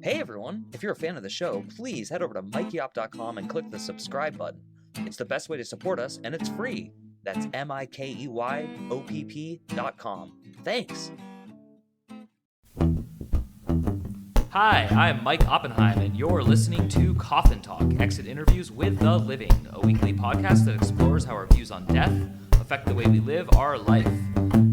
Hey everyone! If you're a fan of the show, please head over to mikeyop.com and click the subscribe button. It's the best way to support us, and it's free. That's mikeyOPP.com. Thanks! Hi, I'm Mike Oppenheim, and you're listening to Coffin Talk, Exit Interviews with the Living, a weekly podcast that explores how our views on death affect the way we live our life.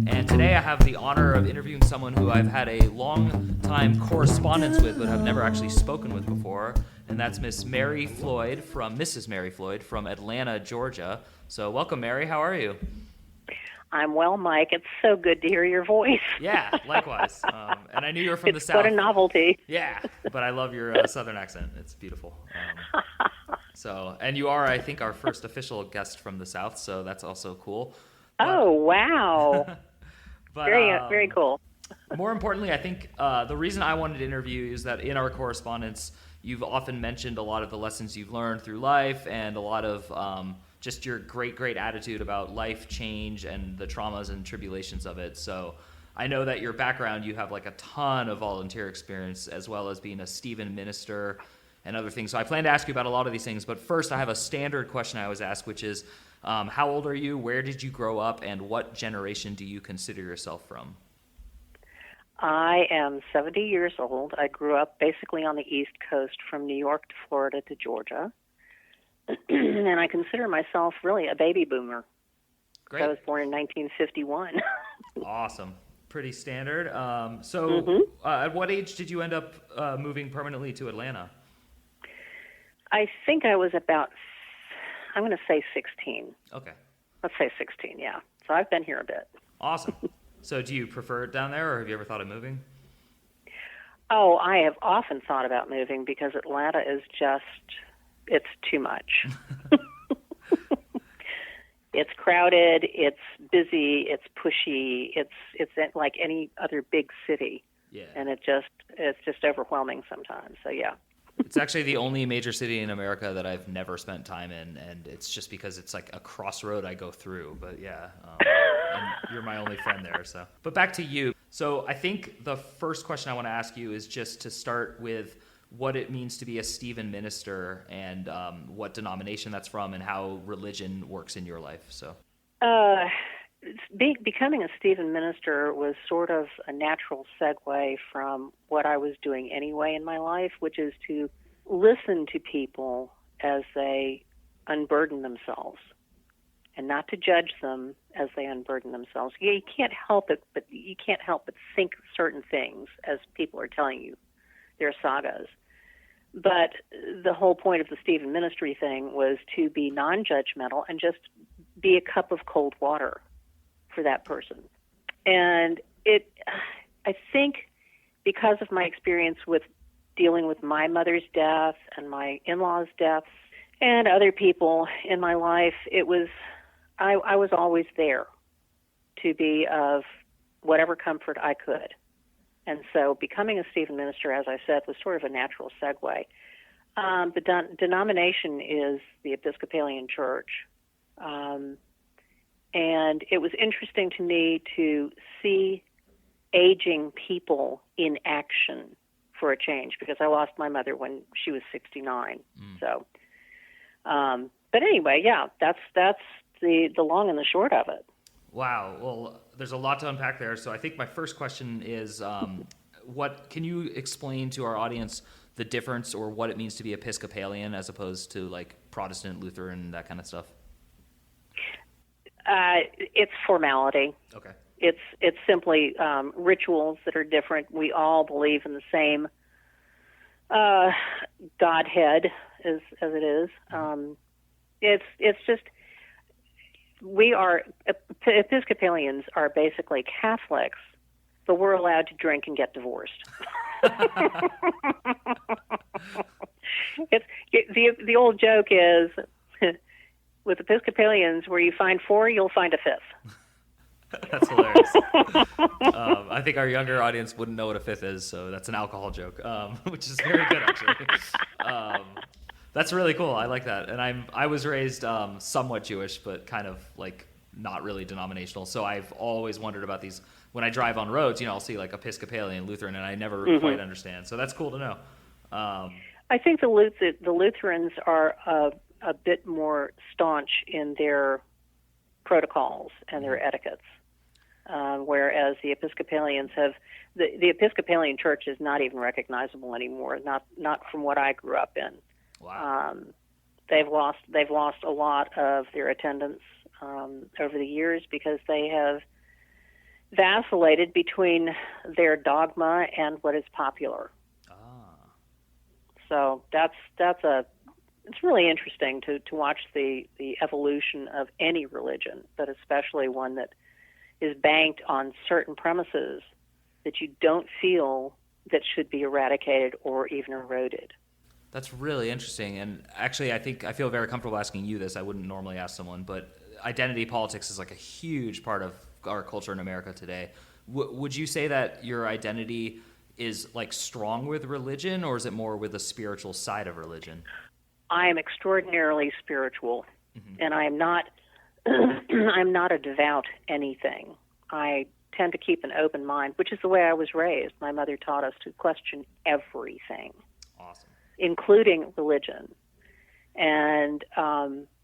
And today I have the honor of interviewing someone who I've had a long-time correspondence with, but have never actually spoken with before, and that's Mrs. Mary Floyd from Atlanta, Georgia. So welcome, Mary. How are you? I'm well, Mike. It's so good to hear your voice. Yeah, likewise. And I knew you were from the South. What a novelty. Yeah, but I love your Southern accent. It's beautiful. And you are, I think, our first official guest from the South, so that's also cool. Oh, wow. But, very cool. More importantly, I think the reason I wanted to interview you is that in our correspondence, you've often mentioned a lot of the lessons you've learned through life and a lot of just your great attitude about life change and the traumas and tribulations of it. So I know that your background, you have like a ton of volunteer experience as well as being a Stephen minister and other things. So I plan to ask you about a lot of these things. But first, I have a standard question I always ask, which is, how old are you? Where did you grow up? And what generation do you consider yourself from? I am 70 years old. I grew up basically on the East Coast from New York to Florida to Georgia. And I consider myself really a baby boomer. Great. I was born in 1951. Awesome. Pretty standard. At what age did you end up moving permanently to Atlanta? I think I was about, I'm going to say 16. Okay. Let's say 16, yeah. So I've been here a bit. Awesome. So do you prefer it down there, or have you ever thought of moving? Oh, I have often thought about moving because Atlanta is just, it's too much. It's crowded, it's busy, it's pushy, it's like any other big city. Yeah. And it's just overwhelming sometimes. So yeah. It's actually the only major city in America that I've never spent time in, and it's just because it's like a crossroad I go through. But yeah, and you're my only friend there. So, but back to you. So I think the first question I want to ask you is just to start with what it means to be a Stephen minister and what denomination that's from and how religion works in your life. So, becoming a Stephen minister was sort of a natural segue from what I was doing anyway in my life, which is to listen to people as they unburden themselves and not to judge them as they unburden themselves. Yeah, you can't help it, but you can't help but think certain things as people are telling you their sagas. But the whole point of the Stephen ministry thing was to be non-judgmental and just be a cup of cold water for that person. And I think because of my experience with dealing with my mother's death and my in-laws' deaths and other people in my life, I was always there to be of whatever comfort I could. And so becoming a Stephen minister, as I said, was sort of a natural segue. The denomination is the Episcopalian Church. And it was interesting to me to see aging people in action for a change because I lost my mother when she was 69. So, but anyway, yeah, that's the long and the short of it. Wow. Well, there's a lot to unpack there. So I think my first question is, what can you explain to our audience the difference or what it means to be Episcopalian as opposed to like Protestant, Lutheran, that kind of stuff? It's formality. Okay. It's simply rituals that are different. We all believe in the same Godhead as it is. It's just Episcopalians are basically Catholics, but we're allowed to drink and get divorced. The old joke is with Episcopalians, where you find four, you'll find a fifth. That's hilarious. I think our younger audience wouldn't know what a fifth is, so that's an alcohol joke, which is very good, actually. That's really cool. I like that. And I was raised somewhat Jewish, but kind of like not really denominational. So I've always wondered about these. When I drive on roads, I'll see like Episcopalian, Lutheran, and I never quite understand. So that's cool to know. I think the Lutherans are a bit more staunch in their protocols and their etiquettes, whereas the Episcopalians have the Episcopalian Church is not even recognizable anymore. Not from what I grew up in. Wow. They've lost a lot of their attendance over the years because they have vacillated between their dogma and what is popular. So it's really interesting to watch the evolution of any religion, but especially one that is banked on certain premises that you don't feel that should be eradicated or even eroded. That's really interesting. And actually, I feel very comfortable asking you this. I wouldn't normally ask someone, but identity politics is like a huge part of our culture in America today. Would you say that your identity is like strong with religion, or is it more with the spiritual side of religion? I am extraordinarily spiritual, and I am not I'm not a devout anything. I tend to keep an open mind, which is the way I was raised. My mother taught us to question everything. Awesome. Including religion. And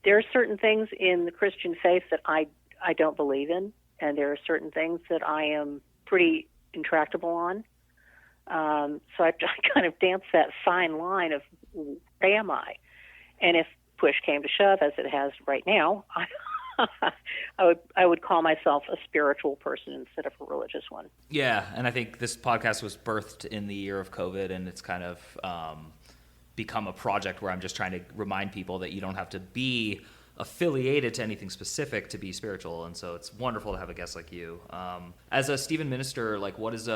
there are certain things in the Christian faith that I don't believe in, and there are certain things that I am pretty intractable on. So I kind of dance that fine line of where am I? And if push came to shove, as it has right now, I would call myself a spiritual person instead of a religious one. Yeah, and I think this podcast was birthed in the year of COVID, and it's kind of become a project where I'm just trying to remind people that you don't have to be affiliated to anything specific to be spiritual. And so it's wonderful to have a guest like you. As a Stephen minister, like, what is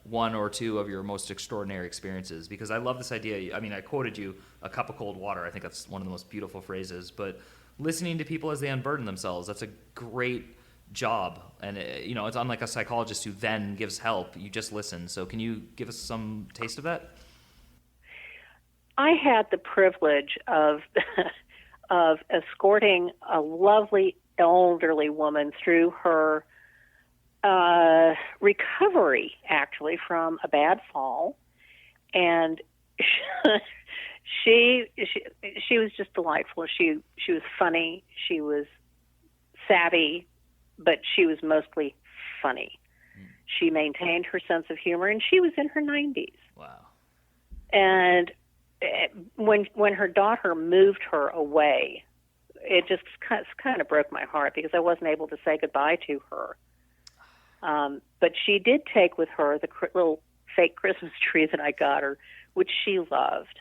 one or two of your most extraordinary experiences? Because I love this idea. I mean, I quoted you a cup of cold water. I think that's one of the most beautiful phrases. But listening to people as they unburden themselves, that's a great job. And it's unlike a psychologist who then gives help. You just listen. So can you give us some taste of that? I had the privilege of of escorting a lovely elderly woman through her recovery, actually, from a bad fall, and she was just delightful. She was funny. She was savvy, but she was mostly funny. She maintained her sense of humor, and she was in her 90s. Wow. And when her daughter moved her away, it just kind of broke my heart because I wasn't able to say goodbye to her. But she did take with her the little fake Christmas tree that I got her, which she loved.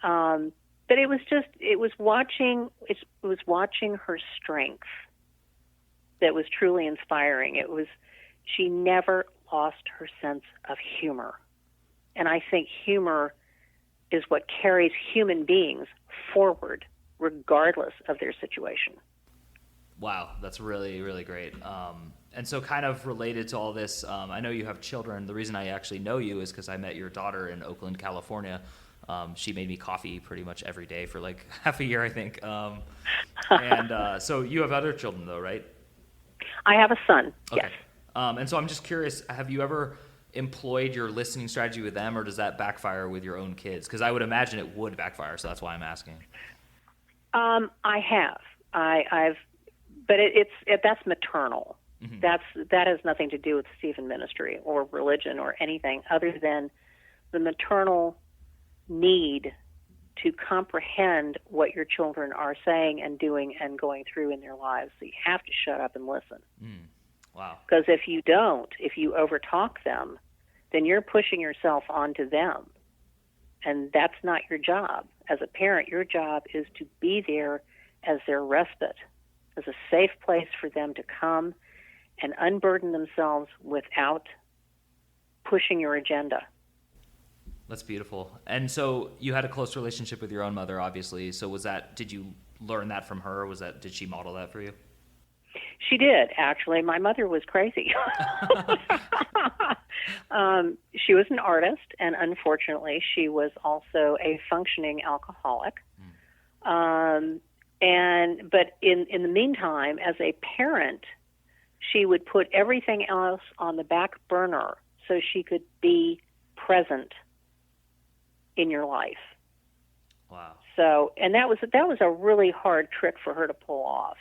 But it was watching her strength that was truly inspiring. She never lost her sense of humor, and I think humor is what carries human beings forward, regardless of their situation. Wow, that's really, really great. And so kind of related to all this, I know you have children. The reason I actually know you is because I met your daughter in Oakland, California. She made me coffee pretty much every day for like half a year, I think. And so you have other children, though, right? I have a son, okay. Yes. And so I'm just curious, have you ever employed your listening strategy with them, or does that backfire with your own kids? Because I would imagine it would backfire, so that's why I'm asking. I have. But that's maternal. Mm-hmm. That has nothing to do with Stephen ministry or religion or anything other than the maternal need to comprehend what your children are saying and doing and going through in their lives. So you have to shut up and listen. Wow. Because if you don't, if you overtalk them, then you're pushing yourself onto them. And that's not your job. As a parent, your job is to be there as their respite, as a safe place for them to come and unburden themselves without pushing your agenda. That's beautiful. And so you had a close relationship with your own mother, obviously. So did you learn that from her? Did she model that for you? She did, actually. My mother was crazy. She was an artist, and unfortunately, she was also a functioning alcoholic. But in the meantime, as a parent, she would put everything else on the back burner so she could be present in your life. Wow. So, and that was a really hard trick for her to pull off,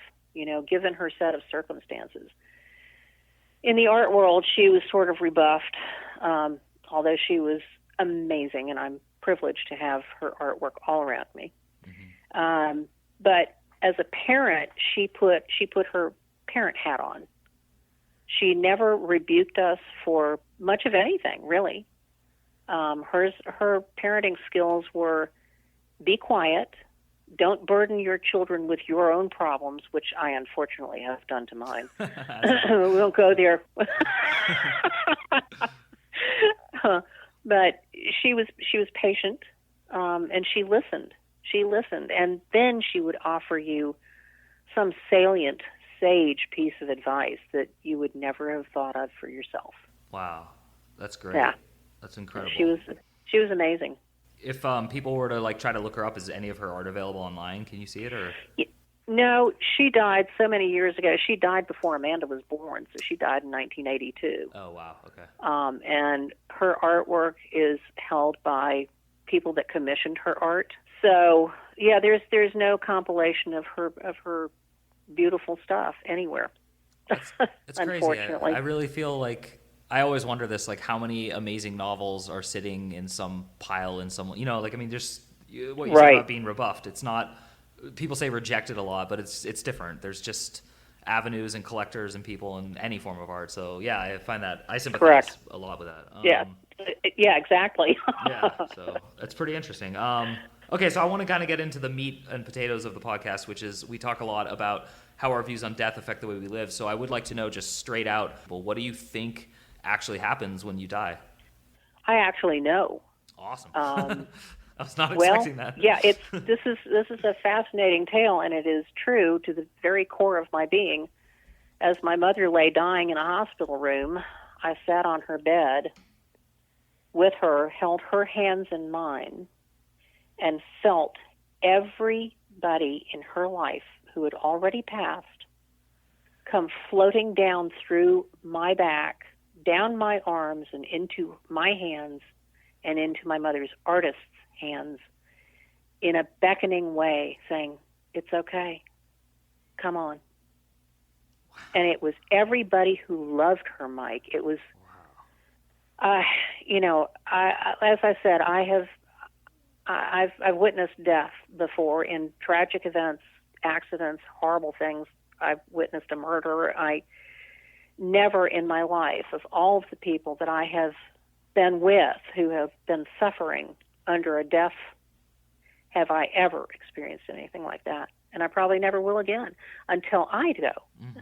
given her set of circumstances. In the art world, she was sort of rebuffed, although she was amazing, and I'm privileged to have her artwork all around me. Mm-hmm. But as a parent, she put her parent hat on. She never rebuked us for much of anything, really. Her parenting skills were: be quiet, don't burden your children with your own problems, which I unfortunately have done to mine. We won't go there. But she was patient, and she listened. And then she would offer you some salient, sage piece of advice that you would never have thought of for yourself. Wow, that's great. Yeah, that's incredible. She was amazing. If people were to try to look her up, is any of her art available online? Can you see it, or? No, she died so many years ago. She died before Amanda was born, so she died in 1982. Oh, wow. Okay. And her artwork is held by people that commissioned her art. So yeah, there's no compilation of her beautiful stuff anywhere. It's crazy. Unfortunately. I really feel like I always wonder this, how many amazing novels are sitting in some pile in some, there's what you said about being rebuffed. It's not, people say rejected a lot, but it's different. There's just avenues and collectors and people in any form of art. So yeah, I find that I sympathize a lot with that. Yeah, exactly. Yeah, so it's pretty interesting. Okay, so I want to kind of get into the meat and potatoes of the podcast, which is we talk a lot about how our views on death affect the way we live. So I would like to know just straight out, well, what do you think actually happens when you die? I actually know. Awesome. I was not expecting that. Yeah, this is a fascinating tale, and it is true to the very core of my being. As my mother lay dying in a hospital room, I sat on her bed with her, held her hands in mine, and felt everybody in her life who had already passed come floating down through my back, down my arms, and into my hands and into my mother's artist's hands in a beckoning way, saying, "It's okay. Come on." And it was everybody who loved her, Mike. It was, as I said, I've witnessed death before in tragic events, accidents, horrible things. I've witnessed a murder. I never in my life, of all of the people that I have been with who have been suffering under a death, have I ever experienced anything like that. And I probably never will again until I go. Mm-hmm.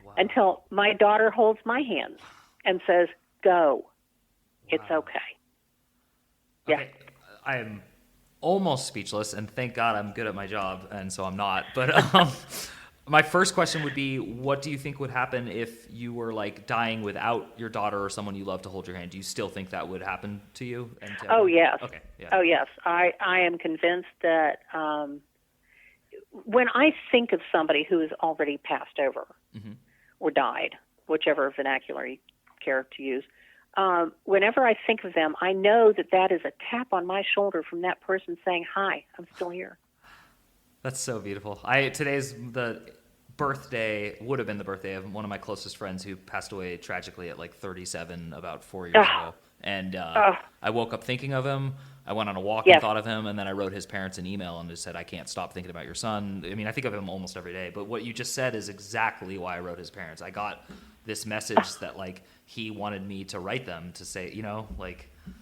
Wow. Until my daughter holds my hand and says, "Go. It's okay." Yeah. I am almost speechless, and thank God I'm good at my job, and so I'm not. But my first question would be, what do you think would happen if you were dying without your daughter or someone you love to hold your hand? Do you still think that would happen to you? Oh, yes. Okay. Yeah. Oh, yes. I am convinced that when I think of somebody who has already passed over mm-hmm. or died, whichever vernacular you care to use, whenever I think of them, I know that is a tap on my shoulder from that person saying, "Hi, I'm still here." That's so beautiful. Today's would have been the birthday of one of my closest friends who passed away tragically at 37 about 4 years ago. And I woke up thinking of him. I went on a walk and thought of him, and then I wrote his parents an email and just said, "I can't stop thinking about your son." I mean, I think of him almost every day. But what you just said is exactly why I wrote his parents. I got this message that he wanted me to write them to say,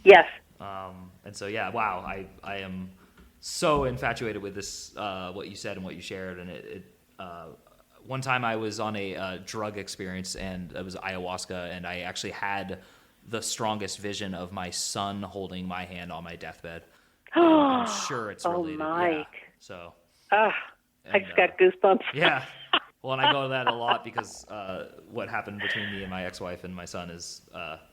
Yes. And so wow, I am so infatuated with this what you said and what you shared, and it one time I was on a drug experience, and it was ayahuasca, and I actually had the strongest vision of my son holding my hand on my deathbed. I'm sure it's related. Mike. Yeah. So. I just got goosebumps. Yeah. Well, and I go to that a lot because what happened between me and my ex-wife and my son is,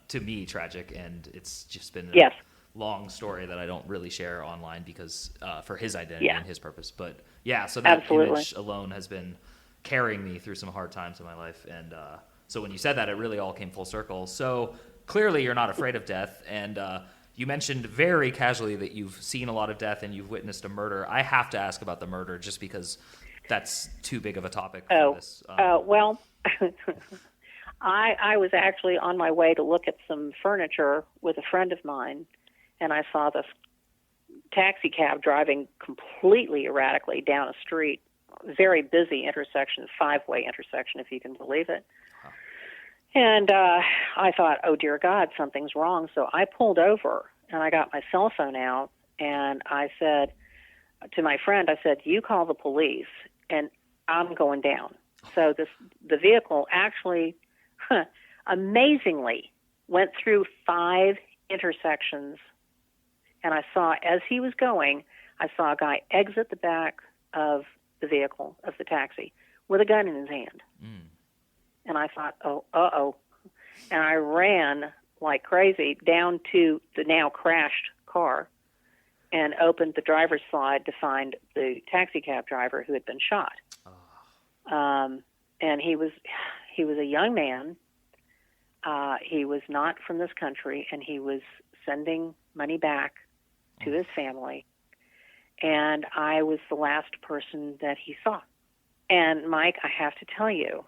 to me, tragic, and it's just been a long story that I don't really share online because for his identity and his purpose. But yeah, so that image alone has been carrying me through some hard times in my life, and so when you said that, it really all came full circle. So clearly, you're not afraid of death, and You mentioned very casually that you've seen a lot of death and you've witnessed a murder. I have to ask about the murder just because that's too big of a topic for this. Well, I was actually on my way to look at some furniture with a friend of mine, and I saw this taxi cab driving completely erratically down a street, very busy intersection, 5-way intersection, if you can believe it. Huh. And I thought, oh, dear God, something's wrong. So I pulled over, and I got my cell phone out, and I said to my friend, I said, you call the police, and I'm going down. So the vehicle actually, amazingly, went through 5 intersections, and I saw, as he was going, I saw a guy exit the back of the vehicle, of the taxi, with a gun in his hand. Mm. And I thought, uh-oh. And I ran like crazy down to the now crashed car and opened the driver's side to find the taxi cab driver who had been shot. Oh. And he was a young man. He was not from this country, and he was sending money back to his family. And I was the last person that he saw. And Mike, I have to tell you,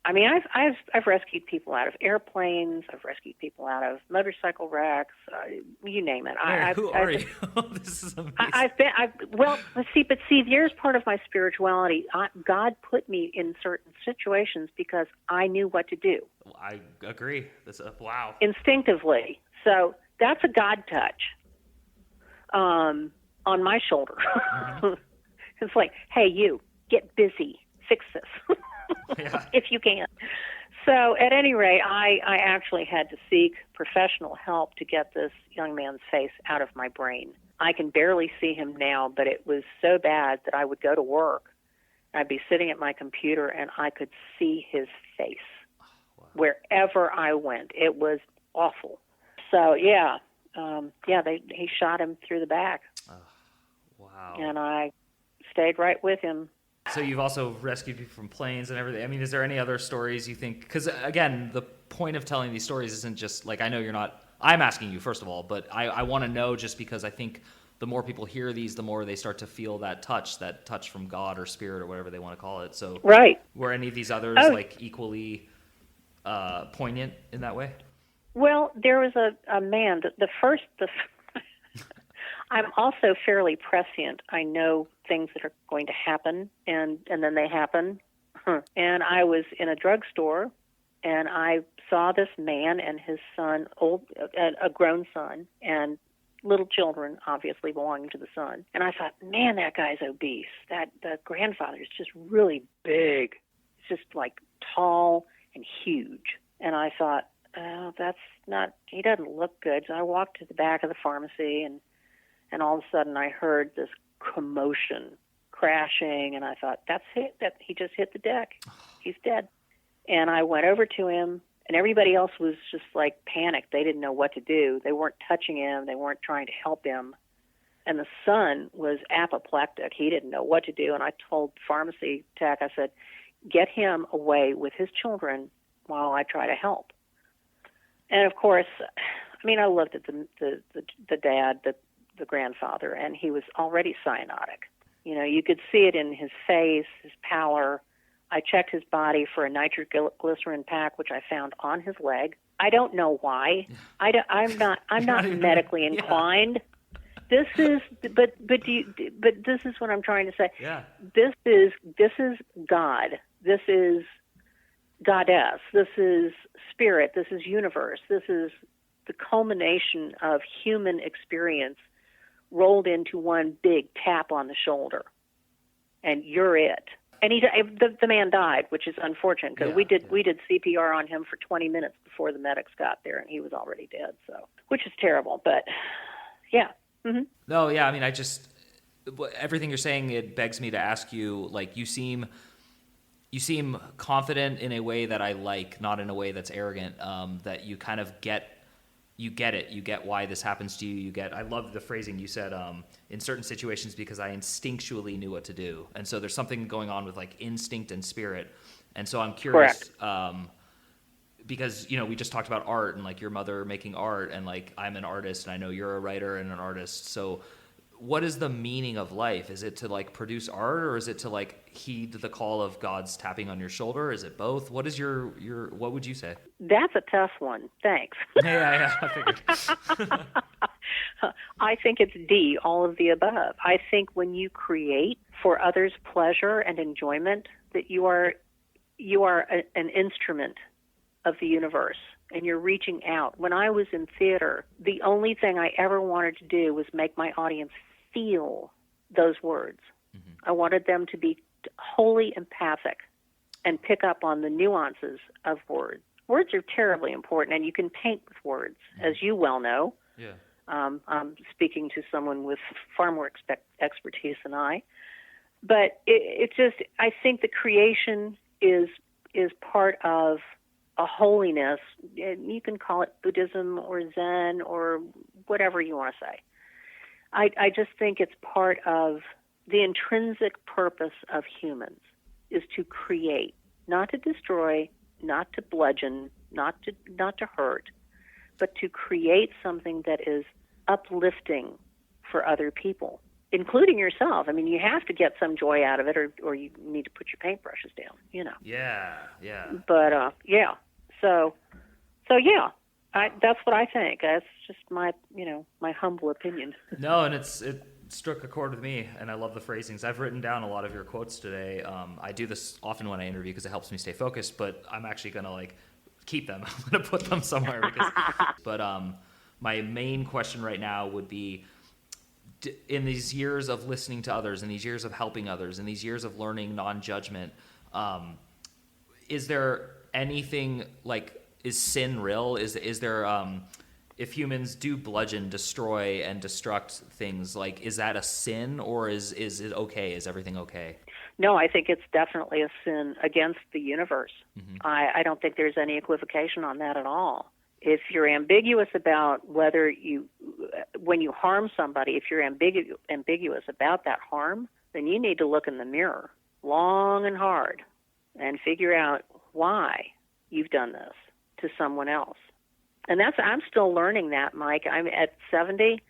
I mean, I've rescued people out of airplanes. I've rescued people out of motorcycle wrecks. You name it. Who are you? This is amazing. But here's part of my spirituality. God put me in certain situations because I knew what to do. I agree. Wow. Instinctively. So that's a God touch on my shoulder. Mm-hmm. It's like, hey, you, get busy. Fix this. Yeah. If you can. So at any rate, I actually had to seek professional help to get this young man's face out of my brain. I can barely see him now, but it was so bad that I would go to work. I'd be sitting at my computer, and I could see his face. Wow. Wherever I went. It was awful. So, he shot him through the back. Oh, wow. And I stayed right with him. So you've also rescued people from planes and everything. I mean, is there any other stories you think? Because, again, the point of telling these stories isn't just, like, I know you're not – I'm asking you, first of all, but I want to know just because I think the more people hear these, the more they start to feel that touch from God or spirit or whatever they want to call it. So right. Were any of these others, equally poignant in that way? Well, there was a man, I'm also fairly prescient. I know things that are going to happen, and then they happen. And I was in a drugstore, and I saw this man and his son, a grown son, and little children, obviously belonging to the son. And I thought, man, that guy's obese. The grandfather is just really big. It's just like tall and huge. And I thought, he doesn't look good. So I walked to the back of the pharmacy, and all of a sudden I heard this commotion, crashing, and I thought, that's it. That he just hit the deck. He's dead. And I went over to him, and everybody else was just like panicked. They didn't know what to do. They weren't touching him. They weren't trying to help him. And the son was apoplectic. He didn't know what to do. And I told pharmacy tech, I said, get him away with his children while I try to help. And of course, I mean, I looked at the dad, the grandfather, and he was already cyanotic. You know, you could see it in his face, his pallor. I checked his body for a nitroglycerin pack, which I found on his leg. I don't know why. I'm not medically inclined. This is, but this is what I'm trying to say. Yeah. This is God. This is goddess. This is spirit. This is universe. This is the culmination of human experience rolled into one big tap on the shoulder, and you're it. And the man died, which is unfortunate because we did CPR on him for 20 minutes before the medics got there, and he was already dead. So, which is terrible, but yeah. Mm-hmm. No, yeah. I mean, everything you're saying, it begs me to ask you. Like, you seem confident in a way that I like, not in a way that's arrogant. That you kind of get. You get it. You get why this happens to you. I love the phrasing you said, in certain situations because I instinctually knew what to do. And so there's something going on with like instinct and spirit. And so I'm curious, because, we just talked about art and like your mother making art, and like I'm an artist and I know you're a writer and an artist. So what is the meaning of life? Is it to like produce art, or is it to like heed the call of God's tapping on your shoulder? Is it both? What is your what would you say? That's a tough one. Thanks. Yeah, I figured. I think it's D, all of the above. I think when you create for others' pleasure and enjoyment, that you are an instrument of the universe, and you're reaching out. When I was in theater, the only thing I ever wanted to do was make my audience feel those words. Mm-hmm. I wanted them to be wholly empathic and pick up on the nuances of words. Words are terribly important, and you can paint with words, mm-hmm. as you well know. Yeah. I'm speaking to someone with far more expertise than I. But I think the creation is part of a holiness. You can call it Buddhism or Zen or whatever you want to say. I just think it's part of the intrinsic purpose of humans is to create, not to destroy, not to bludgeon, not to hurt, but to create something that is uplifting for other people, including yourself. I mean, you have to get some joy out of it, or you need to put your paintbrushes down, Yeah. But, yeah. So yeah, that's what I think. That's just my humble opinion. No, and it struck a chord with me, and I love the phrasings. I've written down a lot of your quotes today. I do this often when I interview because it helps me stay focused, but I'm actually going to keep them. I'm going to put them somewhere. But my main question right now would be, in these years of listening to others, in these years of helping others, in these years of learning non-judgment, is there anything is sin real? Is there if humans do bludgeon, destroy, and destruct things, is that a sin, or is it okay? Is everything okay? No, I think it's definitely a sin against the universe. Mm-hmm. I don't think there's any equivocation on that at all. If you're ambiguous about when you harm somebody, if you're ambiguous about that harm, then you need to look in the mirror long and hard and figure out why you've done this to someone else. And I'm still learning that, Mike. I'm at 70,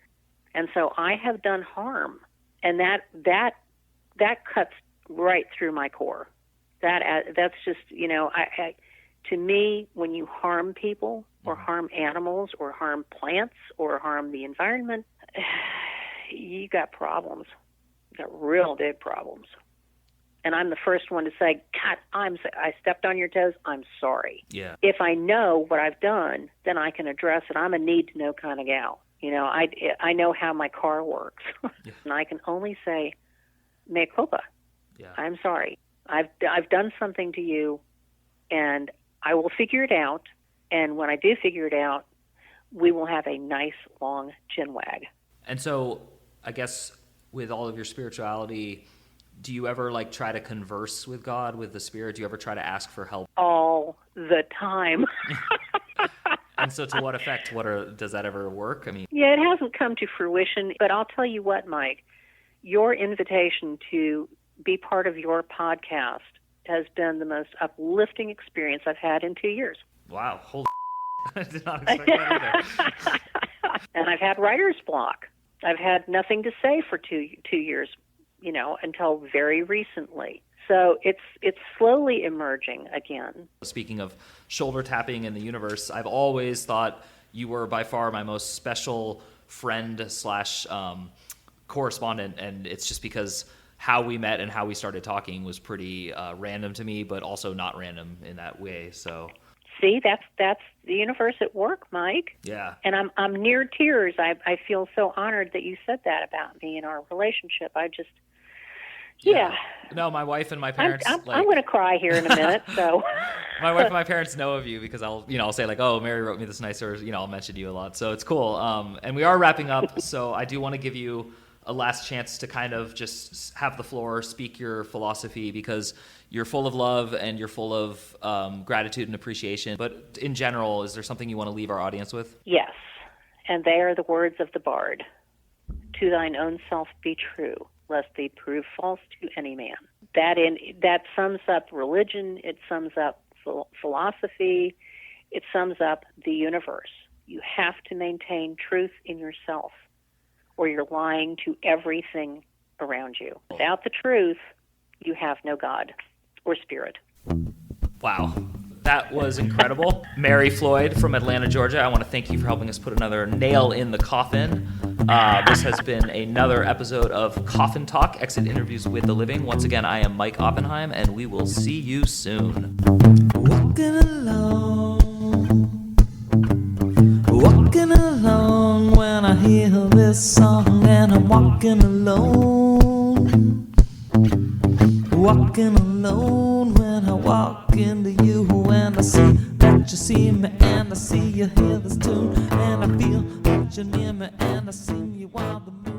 and so I have done harm, and that cuts right through my core. That's just, to me, when you harm people or harm animals or harm plants or harm the environment, you got problems. You got real big problems. And I'm the first one to say, God, I stepped on your toes. I'm sorry. Yeah. If I know what I've done, then I can address it. I'm a need-to-know kind of gal. I know how my car works. Yeah. And I can only say, mea culpa. Yeah. I'm sorry. I've done something to you, and I will figure it out. And when I do figure it out, we will have a nice, long chin wag. And so I guess with all of your spirituality, do you ever try to converse with God, with the Spirit? Do you ever try to ask for help? All the time. And so to what effect? Does that ever work? I mean, yeah, it hasn't come to fruition, but I'll tell you what, Mike, your invitation to be part of your podcast has been the most uplifting experience I've had in 2 years. Wow. Holy I did not expect that either. And I've had writer's block. I've had nothing to say for two years, until very recently. So it's slowly emerging again. Speaking of shoulder tapping in the universe, I've always thought you were by far my most special friend / correspondent, and it's just because how we met and how we started talking was pretty random to me, but also not random in that way. So see, that's the universe at work, Mike. Yeah. And I'm near tears. I feel so honored that you said that about me and our relationship. Yeah. No, my wife and my parents. I'm going to cry here in a minute. So. My wife and my parents know of you because I'll say oh, Mary wrote me this nice, or I'll mention you a lot. So it's cool. And we are wrapping up. So I do want to give you a last chance to kind of just have the floor, speak your philosophy, because you're full of love and you're full of gratitude and appreciation. But in general, is there something you want to leave our audience with? Yes. And they are the words of the bard. To thine own self be true, lest thee prove false to any man. That sums up religion. It sums up philosophy. it sums up the universe. You have to maintain truth in yourself, or you're lying to everything around you. Without the truth, you have no God or spirit. Wow. That was incredible. Mary Floyd from Atlanta, Georgia, I want to thank you for helping us put another nail in the coffin. This has been another episode of Coffin Talk, Exit Interviews with the Living. Once again, I am Mike Oppenheim, and we will see you soon. Walking along when I hear this song, and I'm walking alone. Walking alone when I walk into you, and I see that you see me, and I see you hear this tune, and I feel that you're near me, and I sing you while the moon